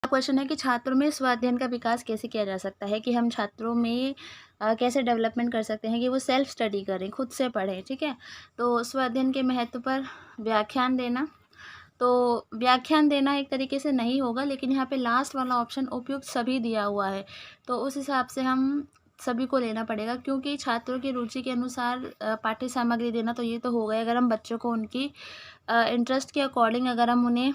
Question है कि छात्रों में स्वाध्ययन का विकास कैसे किया जा सकता है, कि हम छात्रों में कैसे डेवलपमेंट कर सकते हैं कि वो सेल्फ स्टडी करें, खुद से पढ़ें। ठीक है, तो स्वाध्ययन के महत्व पर व्याख्यान देना। तो व्याख्यान देना एक तरीके से नहीं होगा, लेकिन यहाँ पे लास्ट वाला ऑप्शन उपयुक्त सभी दिया हुआ है, तो उस हिसाब से हम सभी को लेना पड़ेगा, क्योंकि छात्रों की रुचि के अनुसार पाठ्य सामग्री देना तो ये तो हो गया। अगर हम बच्चों को उनकी इंटरेस्ट के अकॉर्डिंग अगर हम उन्हें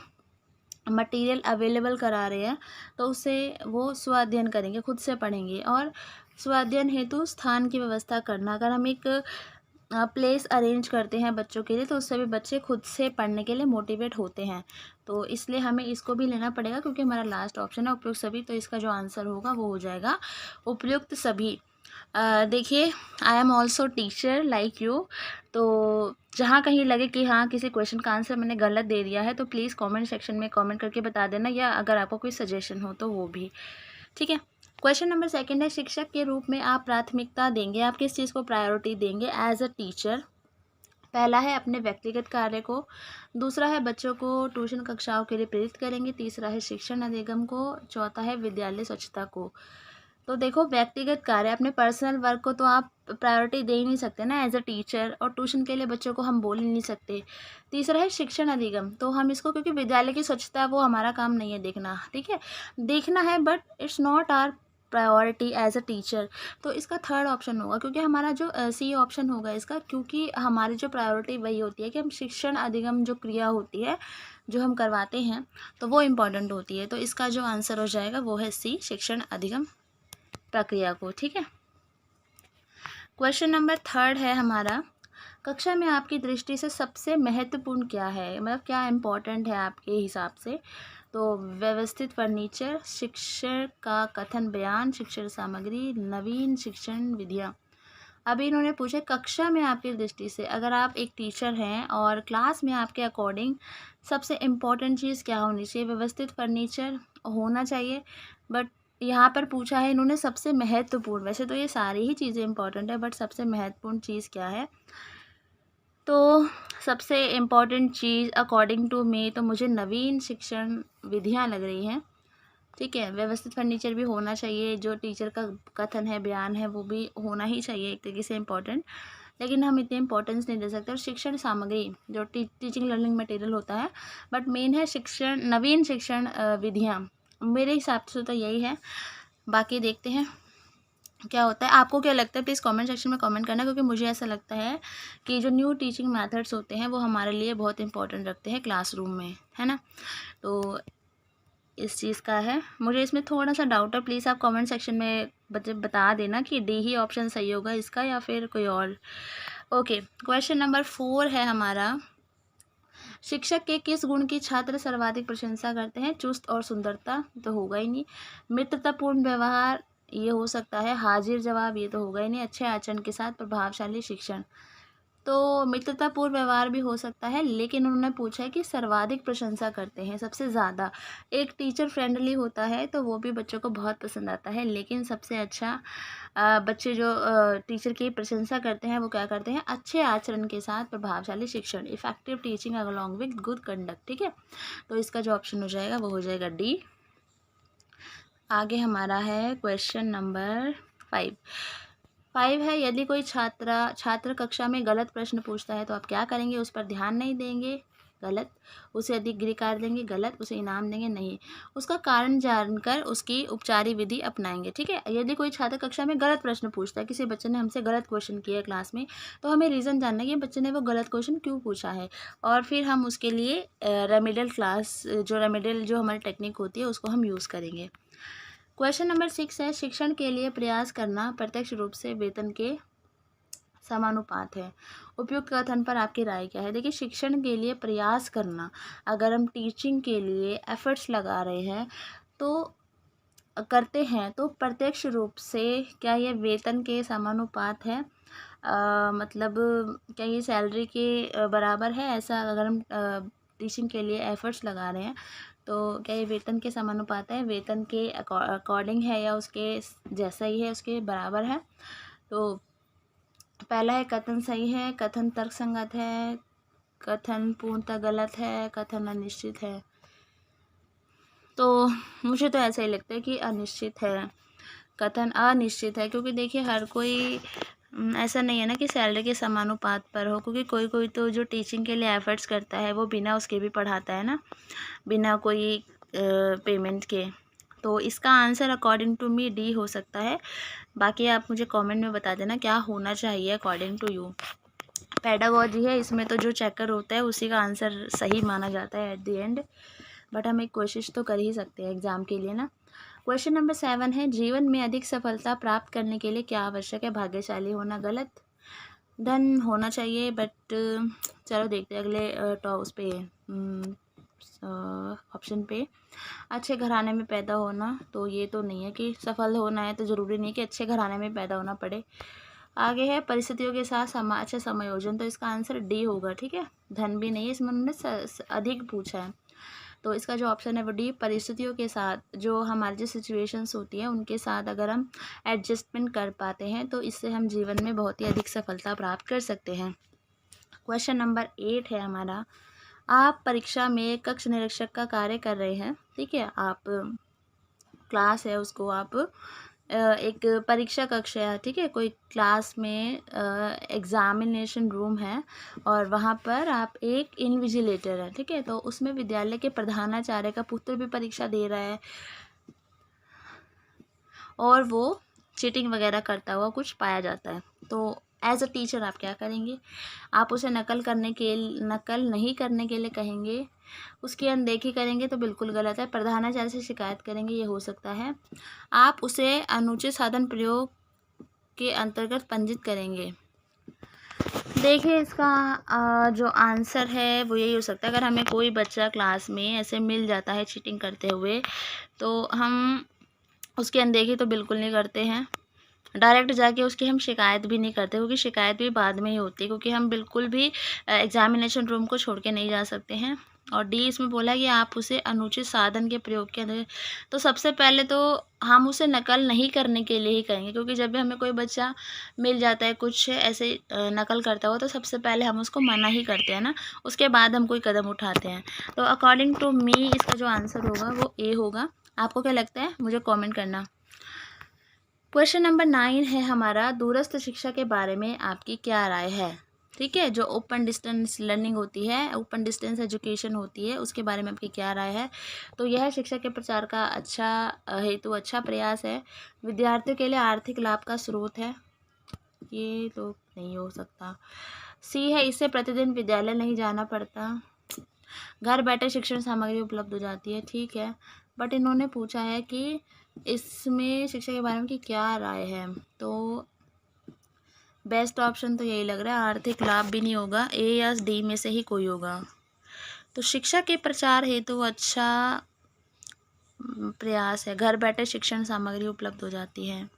मटेरियल अवेलेबल करा रहे हैं, तो उससे वो स्वाध्ययन करेंगे, खुद से पढ़ेंगे। और स्वाध्ययन हेतु स्थान की व्यवस्था करना, अगर हम एक प्लेस अरेंज करते हैं बच्चों के लिए, तो उससे भी बच्चे खुद से पढ़ने के लिए मोटिवेट होते हैं। तो इसलिए हमें इसको भी लेना पड़ेगा, क्योंकि हमारा लास्ट ऑप्शन है उपयुक्त सभी, तो इसका जो आंसर होगा वो हो जाएगा उपयुक्त सभी। देखिए, I am also teacher like you, तो जहाँ कहीं लगे कि हाँ किसी क्वेश्चन का आंसर मैंने गलत दे दिया है, तो प्लीज़ कमेंट सेक्शन में कमेंट करके बता देना, या अगर आपको कोई सजेशन हो तो वो भी। ठीक है, क्वेश्चन नंबर 2 है, शिक्षक के रूप में आप प्राथमिकता देंगे, आप किस चीज़ को प्रायोरिटी देंगे एज अ टीचर। पहला है अपने व्यक्तिगत कार्य को, दूसरा है बच्चों को ट्यूशन कक्षाओं के लिए प्रेरित करेंगे, तीसरा है शिक्षण अधिगम को, चौथा है विद्यालय स्वच्छता को। तो देखो, व्यक्तिगत कार्य, अपने पर्सनल वर्क को तो आप प्रायोरिटी दे ही नहीं सकते ना एज अ टीचर, और ट्यूशन के लिए बच्चों को हम बोल ही नहीं सकते। तीसरा है शिक्षण अधिगम, तो हम इसको, क्योंकि विद्यालय की स्वच्छता वो हमारा काम नहीं है देखना, ठीक है, देखना है but it's not our priority as a teacher. तो इसका थर्ड ऑप्शन होगा, क्योंकि हमारा जो सी ऑप्शन होगा इसका, क्योंकि हमारी जो प्रायोरिटी वही होती है कि हम शिक्षण अधिगम जो क्रिया होती है जो हम करवाते हैं, तो वो इम्पॉर्टेंट होती है। तो इसका जो आंसर हो जाएगा वो है सी, शिक्षण अधिगम प्रक्रिया को। ठीक है, क्वेश्चन नंबर 3 है हमारा, कक्षा में आपकी दृष्टि से सबसे महत्वपूर्ण क्या है, मतलब क्या इम्पोर्टेंट है आपके हिसाब से। तो व्यवस्थित फर्नीचर, शिक्षण का कथन बयान, शिक्षण सामग्री, नवीन शिक्षण विधियाँ। अभी इन्होंने पूछा कक्षा में आपकी दृष्टि से, अगर आप एक टीचर हैं और क्लास में आपके अकॉर्डिंग सबसे इम्पॉर्टेंट चीज़ क्या होनी चाहिए, व्यवस्थित फर्नीचर होना चाहिए, बट यहाँ पर पूछा है इन्होंने सबसे महत्वपूर्ण, वैसे तो ये सारी ही चीज़ें इंपॉर्टेंट है, बट सबसे महत्वपूर्ण चीज़ क्या है। तो सबसे इम्पॉर्टेंट चीज़ अकॉर्डिंग टू मी तो मुझे नवीन शिक्षण विधियाँ लग रही हैं। ठीक है, व्यवस्थित फर्नीचर भी होना चाहिए, जो टीचर का कथन है, बयान है, वो भी होना ही चाहिए एक तरीके से इम्पोर्टेंट, लेकिन हम इतने इंपॉर्टेंस नहीं दे सकते। और शिक्षण सामग्री जो टीचिंग लर्निंग मटेरियल होता है, बट मेन है शिक्षण, नवीन शिक्षण विधियाँ, मेरे हिसाब से तो यही है। बाकी देखते हैं क्या होता है, आपको क्या लगता है, प्लीज़ कमेंट सेक्शन में कमेंट करना, क्योंकि मुझे ऐसा लगता है कि जो न्यू टीचिंग मेथड्स होते हैं वो हमारे लिए बहुत इंपॉर्टेंट रखते हैं क्लासरूम में, है ना। तो इस चीज़ का है, मुझे इसमें थोड़ा सा डाउट है, प्लीज़ आप कमेंट सेक्शन में बता देना कि डी ही ऑप्शन सही होगा इसका या फिर कोई और। ओके, क्वेश्चन नंबर 4 है हमारा, शिक्षक के किस गुण की छात्र सर्वाधिक प्रशंसा करते हैं। चुस्त और सुंदरता तो होगा ही नहीं, मित्रतापूर्ण व्यवहार ये हो सकता है, हाजिर जवाब ये तो होगा ही नहीं, अच्छे आचरण के साथ प्रभावशाली शिक्षण। तो मित्रतापूर्ण व्यवहार भी हो सकता है, लेकिन उन्होंने पूछा है कि सर्वाधिक प्रशंसा करते हैं, सबसे ज़्यादा। एक टीचर फ्रेंडली होता है तो वो भी बच्चों को बहुत पसंद आता है, लेकिन सबसे अच्छा बच्चे जो टीचर की प्रशंसा करते हैं वो क्या करते हैं, अच्छे आचरण के साथ प्रभावशाली शिक्षण, effective teaching along with good conduct. ठीक है, तो इसका जो ऑप्शन हो जाएगा वो हो जाएगा डी। आगे हमारा है क्वेश्चन नंबर 5 है, यदि कोई छात्र कक्षा में गलत प्रश्न पूछता है तो आप क्या करेंगे, उस पर ध्यान नहीं देंगे, गलत, उसे अधिक गृहकार्य देंगे, गलत, उसे इनाम देंगे, नहीं, उसका कारण जानकर उसकी उपचारी विधि अपनाएंगे। ठीक है, यदि कोई छात्र कक्षा में गलत प्रश्न पूछता है, किसी बच्चे ने हमसे गलत क्वेश्चन किया क्लास में, तो हमें रीज़न जानना है कि बच्चे ने वो गलत क्वेश्चन क्यों पूछा है, और फिर हम उसके लिए रेमेडियल क्लास, जो रेमेडियल जो हमारी टेक्निक होती है उसको हम यूज़ करेंगे। क्वेश्चन नंबर 6 है, शिक्षण के लिए प्रयास करना प्रत्यक्ष रूप से वेतन के समानुपात है। उपयुक्त कथन पर आपकी राय क्या है। देखिए, शिक्षण के लिए प्रयास करना, अगर हम टीचिंग के लिए एफर्ट्स लगा रहे हैं तो करते हैं, तो प्रत्यक्ष रूप से क्या ये वेतन के समानुपात है, मतलब क्या ये सैलरी के बराबर है, ऐसा अगर हम टीचिंग के लिए एफर्ट्स लगा रहे हैं तो क्या ये वेतन के समानुपात है, वेतन के अकॉर्डिंग है, या उसके जैसा ही है, उसके बराबर है। तो पहला है कथन सही है, कथन तर्कसंगत है, कथन पूर्णतः गलत है, कथन अनिश्चित है। तो मुझे तो ऐसा ही लगता है कि अनिश्चित है, कथन अनिश्चित है, क्योंकि देखिए हर कोई ऐसा नहीं है ना कि सैलरी के समानुपात पर हो, क्योंकि कोई कोई तो जो टीचिंग के लिए एफर्ट्स करता है वो बिना उसके भी पढ़ाता है ना, बिना कोई पेमेंट के। तो इसका answer according to me D हो सकता है। बाकी आप मुझे कमेंट में बता देना क्या होना चाहिए अकॉर्डिंग टू यू। पेडागोजी है, इसमें तो जो चेकर होता है उसी का आंसर सही माना जाता है एट द एंड, बट हम एक कोशिश तो कर ही सकते हैं एग्ज़ाम के लिए ना। क्वेश्चन नंबर 7 है, जीवन में अधिक सफलता प्राप्त करने के लिए क्या आवश्यक है? भाग्यशाली होना। गलत। धन होना चाहिए, बट चलो देखते हैं अगले उस पे ऑप्शन पे। अच्छे घराने में पैदा होना, तो ये तो नहीं है कि सफल होना है तो ज़रूरी नहीं कि अच्छे घराने में पैदा होना पड़े। आगे है परिस्थितियों के साथ अच्छा समायोजन, तो इसका आंसर डी होगा। ठीक है, धन भी नहीं है इसमें, उन्होंने अधिक पूछा है, तो इसका जो ऑप्शन है वो डी, परिस्थितियों के साथ, जो हमारी जो सिचुएशंस होती हैं उनके साथ अगर हम एडजस्टमेंट कर पाते हैं तो इससे हम जीवन में बहुत ही अधिक सफलता प्राप्त कर सकते हैं। क्वेश्चन नंबर 8 है हमारा, आप परीक्षा में कक्ष निरीक्षक का कार्य कर रहे हैं। ठीक है, आप क्लास है उसको आप एक परीक्षा कक्ष है, ठीक है, कोई क्लास में एग्ज़ामिनेशन रूम है और वहाँ पर आप एक इन्विजिलेटर है। ठीक है, तो उसमें विद्यालय के प्रधानाचार्य का पुत्र भी परीक्षा दे रहा है और वो चीटिंग वगैरह करता हुआ कुछ पाया जाता है, तो एज अ टीचर आप क्या करेंगे? आप उसे नकल नहीं करने के लिए कहेंगे, उसकी अनदेखी करेंगे तो बिल्कुल गलत है, प्रधानाचार्य से शिकायत करेंगे, ये हो सकता है। आप उसे अनुचित साधन प्रयोग के अंतर्गत पंजीत करेंगे। देखिए इसका जो आंसर है वो यही हो सकता है, अगर हमें कोई बच्चा क्लास में ऐसे मिल जाता है चीटिंग करते हुए तो हम उसकी अनदेखी तो बिल्कुल नहीं करते हैं, डायरेक्ट जाके उसकी हम शिकायत भी नहीं करते, क्योंकि शिकायत भी बाद में ही होती है, क्योंकि हम बिल्कुल भी एग्जामिनेशन रूम को छोड़ के नहीं जा सकते हैं। और डी इसमें बोला कि आप उसे अनुचित साधन के प्रयोग के अंदर, तो सबसे पहले तो हम उसे नकल नहीं करने के लिए ही कहेंगे, क्योंकि जब भी हमें कोई बच्चा मिल जाता है कुछ ऐसे नकल करता हुआ तो सबसे पहले हम उसको मना ही करते हैं ना, उसके बाद हम कोई कदम उठाते हैं। तो अकॉर्डिंग टू मी इसका जो आंसर होगा वो ए होगा। आपको क्या लगता है मुझे कॉमेंट करना। क्वेश्चन नंबर 9 है हमारा, दूरस्थ शिक्षा के बारे में आपकी क्या राय है? ठीक है, जो ओपन डिस्टेंस लर्निंग होती है, ओपन डिस्टेंस एजुकेशन होती है, उसके बारे में आपकी क्या राय है? तो यह शिक्षा के प्रचार का अच्छा हेतु अच्छा प्रयास है, विद्यार्थियों के लिए आर्थिक लाभ का स्रोत है, ये तो नहीं हो सकता। सी है, इससे प्रतिदिन विद्यालय नहीं जाना पड़ता, घर बैठे शिक्षण सामग्री उपलब्ध हो जाती है। ठीक है, बट इन्होंने पूछा है कि इसमें शिक्षा के बारे में की क्या राय है, तो बेस्ट ऑप्शन तो यही लग रहा है, आर्थिक लाभ भी नहीं होगा, ए या डी में से ही कोई होगा। तो शिक्षा के प्रचार हेतु अच्छा प्रयास है, घर बैठे शिक्षण सामग्री उपलब्ध हो जाती है,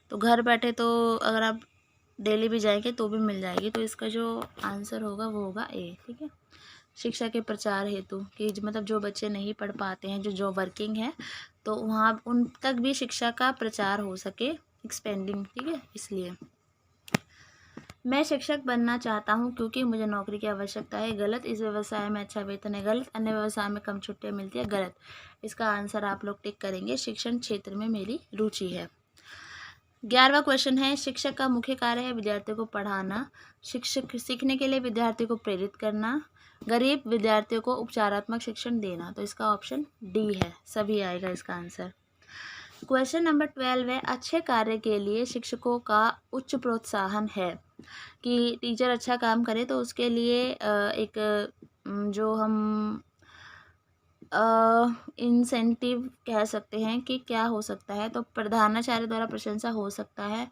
तो घर बैठे तो अगर आप डेली भी जाएंगे तो भी मिल जाएगी, तो इसका जो आंसर होगा वो होगा ए। ठीक है, शिक्षा के प्रचार हेतु कि मतलब जो बच्चे नहीं पढ़ पाते हैं, जो वर्किंग है, तो वहाँ उन तक भी शिक्षा का प्रचार हो सके, एक्सपेंडिंग। ठीक है, इसलिए मैं शिक्षक बनना चाहता हूँ क्योंकि मुझे नौकरी की आवश्यकता है। गलत, इस व्यवसाय में अच्छा वेतन है। गलत, अन्य व्यवसाय में कम छुट्टियाँ मिलती है। गलत, इसका आंसर आप लोग टिक करेंगे, शिक्षण क्षेत्र में मेरी रुचि है। 11वां क्वेश्चन है, शिक्षक का मुख्य कार्य है विद्यार्थियों को पढ़ाना, शिक्षक सीखने के लिए विद्यार्थियों को प्रेरित करना, गरीब विद्यार्थियों को उपचारात्मक शिक्षण देना, तो इसका ऑप्शन डी है, सभी आएगा इसका आंसर। क्वेश्चन नंबर 12 है, अच्छे कार्य के लिए शिक्षकों का उच्च प्रोत्साहन है, कि टीचर अच्छा काम करे तो उसके लिए एक जो हम इंसेंटिव कह सकते हैं कि क्या हो सकता है, तो प्रधानाचार्य द्वारा प्रशंसा हो सकता है,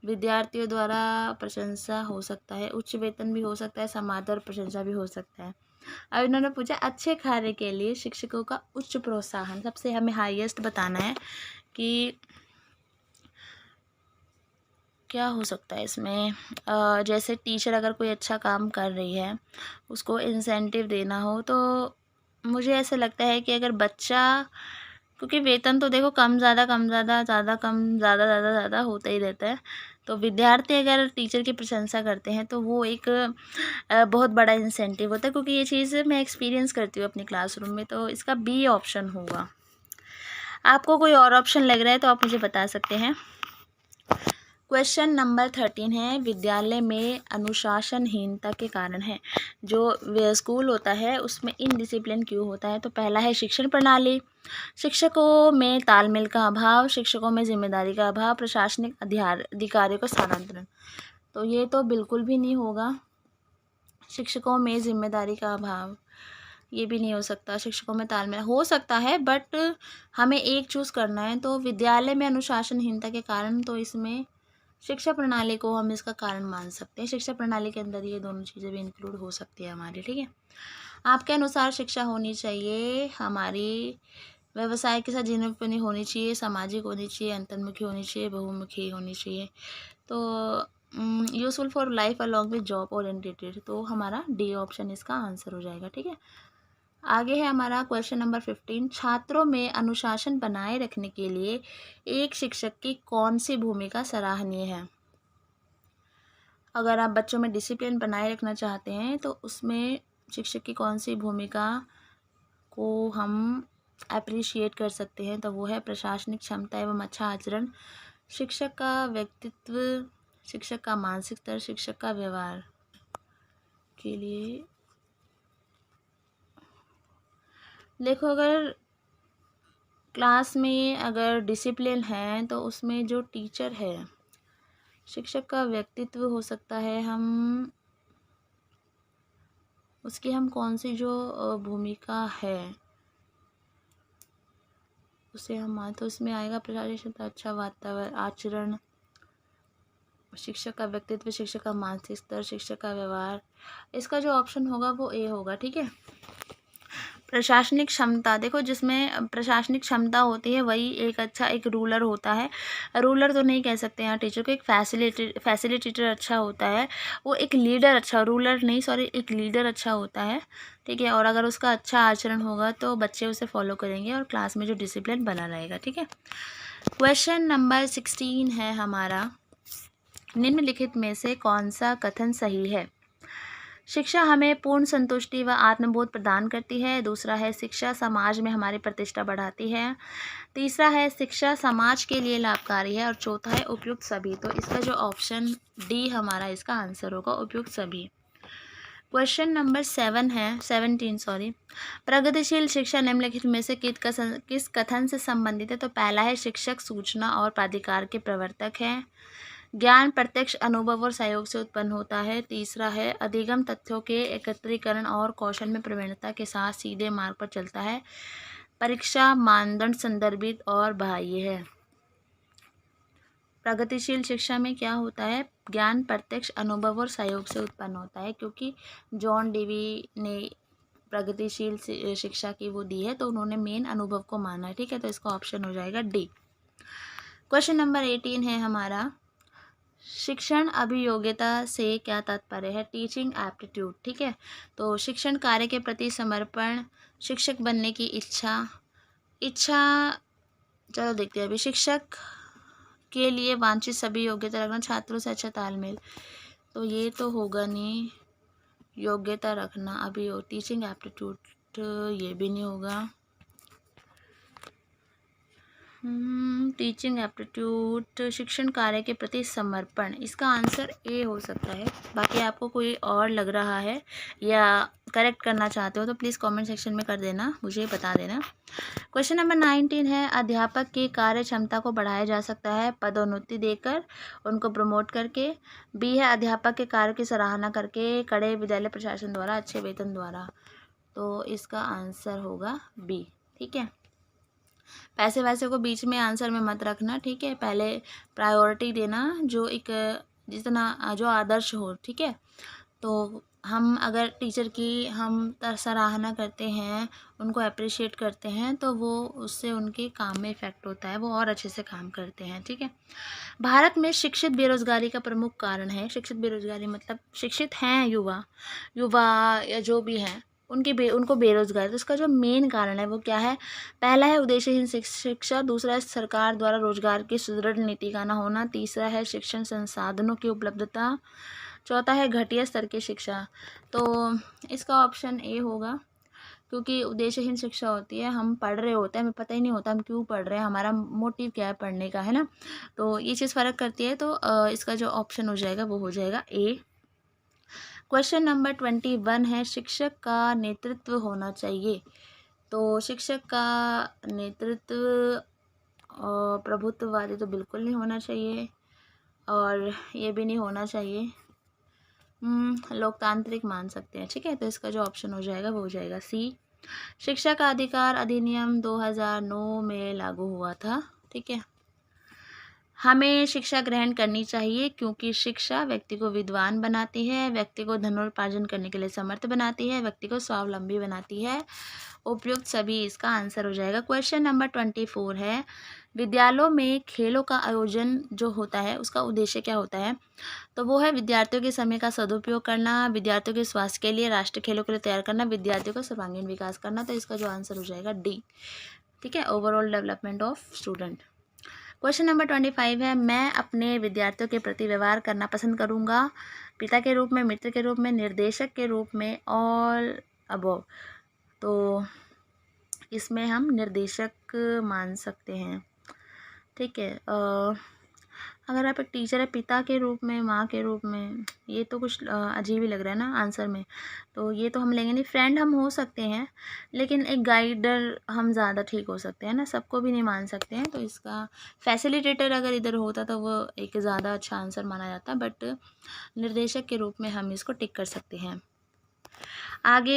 विद्यार्थियों द्वारा प्रशंसा हो सकता है, उच्च वेतन भी हो सकता है, समादर प्रशंसा भी हो सकता है। अब इन्होंने पूछा अच्छे कार्य के लिए शिक्षकों का उच्च प्रोत्साहन, सबसे हमें हाईएस्ट बताना है कि क्या हो सकता है इसमें। जैसे टीचर अगर कोई अच्छा काम कर रही है उसको इंसेंटिव देना हो, तो मुझे ऐसा लगता है कि अगर बच्चा, क्योंकि वेतन तो देखो कम ज़्यादा कम ज़्यादा ज़्यादा कम ज़्यादा ज़्यादा ज़्यादा होता ही रहता है, तो विद्यार्थी अगर टीचर की प्रशंसा करते हैं तो वो एक बहुत बड़ा इंसेंटिव होता है, क्योंकि ये चीज़ मैं एक्सपीरियंस करती हूँ अपनी क्लासरूम में, तो इसका बी ऑप्शन होगा। आपको कोई और ऑप्शन लग रहा है तो आप मुझे बता सकते हैं। क्वेश्चन नंबर 13 है, विद्यालय में अनुशासनहीनता के कारण है। जो स्कूल होता है उसमें इनडिसिप्लिन क्यों होता है? तो पहला है शिक्षण प्रणाली, शिक्षकों में तालमेल का अभाव, शिक्षकों में जिम्मेदारी का अभाव, प्रशासनिक अधिकारियों का स्थानांतरण। तो ये तो बिल्कुल भी नहीं होगा। शिक्षकों में जिम्मेदारी का अभाव ये भी नहीं हो सकता। शिक्षकों में तालमेल हो सकता है बट हमें एक चूज़ करना है। तो विद्यालय में अनुशासनहीनता के कारण, तो इसमें शिक्षा प्रणाली को हम इसका कारण मान सकते हैं। शिक्षा प्रणाली के अंदर ये दोनों चीज़ें भी इंक्लूड हो सकती है हमारी, ठीक है। आपके अनुसार शिक्षा होनी चाहिए हमारी व्यवसाय के साथ जीवनोपयोगी होनी चाहिए, सामाजिक होनी चाहिए, अंतर्मुखी होनी चाहिए, बहुमुखी होनी चाहिए। तो useful for life along with job orientated. तो हमारा डी ऑप्शन इसका आंसर हो जाएगा, ठीक है। आगे है हमारा क्वेश्चन नंबर 15, छात्रों में अनुशासन बनाए रखने के लिए एक शिक्षक की कौन सी भूमिका सराहनीय है? अगर आप बच्चों में डिसिप्लिन बनाए रखना चाहते हैं तो उसमें शिक्षक की कौन सी भूमिका को हम अप्रिशिएट कर सकते हैं? तो वो है प्रशासनिक क्षमता एवं अच्छा आचरण, शिक्षक का व्यक्तित्व, शिक्षक का मानसिक स्तर, शिक्षक का व्यवहार के लिए। देखो, अगर क्लास में अगर डिसिप्लिन है तो उसमें जो टीचर है, शिक्षक का व्यक्तित्व हो सकता है, हम उसकी हम कौन सी जो भूमिका है उसे हम तो उसमें आएगा प्रशासनिक अच्छा वातावरण आचरण, शिक्षक का व्यक्तित्व, शिक्षक का मानसिक स्तर, शिक्षक का व्यवहार। इसका जो ऑप्शन होगा वो ए होगा, ठीक है। प्रशासनिक क्षमता, देखो जिसमें प्रशासनिक क्षमता होती है वही एक रूलर होता है। रूलर तो नहीं कह सकते यहाँ टीचर को, एक फैसिलिटेटर अच्छा होता है। वो एक लीडर अच्छा, रूलर नहीं सॉरी, एक लीडर अच्छा होता है, ठीक है। और अगर उसका अच्छा आचरण होगा तो बच्चे उसे फॉलो करेंगे और क्लास में जो डिसिप्लिन बना रहेगा, ठीक है। क्वेश्चन नंबर 16 है हमारा, निम्नलिखित में से कौन सा कथन सही है? शिक्षा हमें पूर्ण संतुष्टि व आत्मबोध प्रदान करती है। दूसरा है शिक्षा समाज में हमारी प्रतिष्ठा बढ़ाती है। तीसरा है शिक्षा समाज के लिए लाभकारी है। और चौथा है उपयुक्त सभी। तो इसका जो ऑप्शन डी हमारा इसका आंसर होगा, उपयुक्त सभी। क्वेश्चन नंबर 17 प्रगतिशील शिक्षा निम्नलिखित में से किस कथन से संबंधित है? तो पहला है शिक्षक सूचना और प्राधिकार के प्रवर्तक हैं। ज्ञान प्रत्यक्ष अनुभव और सहयोग से उत्पन्न होता है। तीसरा है अधिगम तथ्यों के एकत्रीकरण और कौशल में प्रवीणता के साथ सीधे मार्ग पर चलता है। परीक्षा मानदंड संदर्भित और बाह्य है। प्रगतिशील शिक्षा में क्या होता है? ज्ञान प्रत्यक्ष अनुभव और सहयोग से उत्पन्न होता है, क्योंकि जॉन डेवी ने प्रगतिशील शिक्षा की वो दी है तो उन्होंने मेन अनुभव को माना है, ठीक है। तो इसका ऑप्शन हो जाएगा डी। क्वेश्चन नंबर 18 है हमारा, शिक्षण अभियोग्यता से क्या तात्पर्य है? टीचिंग एप्टीट्यूड, ठीक है। तो शिक्षण कार्य के प्रति समर्पण, शिक्षक बनने की इच्छा, चलो देखते हैं अभी। शिक्षक के लिए वांछित सभी योग्यता रखना, छात्रों से अच्छा तालमेल, तो ये तो होगा नहीं। योग्यता रखना अभी टीचिंग एप्टीट्यूड ये भी नहीं होगा। टीचिंग एप्टीट्यूड, शिक्षण कार्य के प्रति समर्पण, इसका आंसर ए हो सकता है। बाकी आपको कोई और लग रहा है या करेक्ट करना चाहते हो तो प्लीज़ कमेंट सेक्शन में कर देना, मुझे बता देना। क्वेश्चन नंबर 19 है, अध्यापक की कार्य क्षमता को बढ़ाया जा सकता है पदोन्नति देकर, उनको प्रमोट करके। बी है अध्यापक के कार्य की सराहना करके, कड़े विद्यालय प्रशासन द्वारा, अच्छे वेतन द्वारा। तो इसका आंसर होगा बी, ठीक है। पैसे वैसे को बीच में आंसर में मत रखना, ठीक है। पहले प्रायोरिटी देना जो एक जितना जो आदर्श हो, ठीक है। तो हम अगर टीचर की हम सराहना करते हैं, उनको अप्रिशिएट करते हैं तो वो उससे उनके काम में इफ़ेक्ट होता है, वो और अच्छे से काम करते हैं, ठीक है। भारत में शिक्षित बेरोजगारी का प्रमुख कारण है। शिक्षित बेरोजगारी मतलब शिक्षित हैं युवा या जो भी हैं उनको बेरोजगारी, तो इसका जो मेन कारण है वो क्या है? पहला है उद्देश्यहीन शिक्षा, दूसरा है सरकार द्वारा रोजगार की सुदृढ़ नीति का न होना, तीसरा है शिक्षण संसाधनों की उपलब्धता, चौथा है घटिया स्तर की शिक्षा। तो इसका ऑप्शन ए होगा, क्योंकि उद्देश्यहीन शिक्षा होती है, हम पढ़ रहे होते हैं, हमें पता ही नहीं होता हम क्यों पढ़ रहे हैं, हमारा मोटिव क्या है पढ़ने का, है ना। तो ये चीज़ फ़र्क करती है। तो इसका जो ऑप्शन हो जाएगा वो हो जाएगा ए। क्वेश्चन नंबर 21 है, शिक्षक का नेतृत्व होना चाहिए। तो शिक्षक का नेतृत्व प्रभुत्ववादी तो बिल्कुल नहीं होना चाहिए, और ये भी नहीं होना चाहिए, लोकतांत्रिक मान सकते हैं, ठीक है। तो इसका जो ऑप्शन हो जाएगा वो हो जाएगा सी। शिक्षा का अधिकार अधिनियम 2009 में लागू हुआ था, ठीक है। हमें शिक्षा ग्रहण करनी चाहिए क्योंकि शिक्षा व्यक्ति को विद्वान बनाती है, व्यक्ति को धनोपार्जन करने के लिए समर्थ बनाती है, व्यक्ति को स्वावलंबी बनाती है। उपयुक्त सभी इसका आंसर हो जाएगा। क्वेश्चन नंबर 24 है, विद्यालयों में खेलों का आयोजन जो होता है उसका उद्देश्य क्या होता है। तो वो है विद्यार्थियों के समय का सदुपयोग करना, विद्यार्थियों के स्वास्थ्य के लिए, राष्ट्रीय खेलों के लिए तैयार करना, विद्यार्थियों का सर्वांगीण विकास करना। तो इसका जो आंसर हो जाएगा डी, ठीक है, overall development of student. Question number 25 है, मैं अपने विद्यार्थियों के प्रति व्यवहार करना पसंद करूंगा, पिता के रूप में, मित्र के रूप में, निर्देशक के रूप में, ऑल अबव। तो इसमें हम निर्देशक मान सकते हैं, ठीक है। अगर आप एक टीचर है, पिता के रूप में, माँ के रूप में, ये तो कुछ अजीब ही लग रहा है ना आंसर में, तो ये तो हम लेंगे नहीं। फ्रेंड हम हो सकते हैं, लेकिन एक गाइडर हम ज़्यादा ठीक हो सकते हैं ना, सबको भी नहीं मान सकते हैं। तो इसका फैसिलिटेटर अगर इधर होता तो वो एक ज़्यादा अच्छा आंसर माना जाता, बट निर्देशक के रूप में हम इसको टिक कर सकते हैं। आगे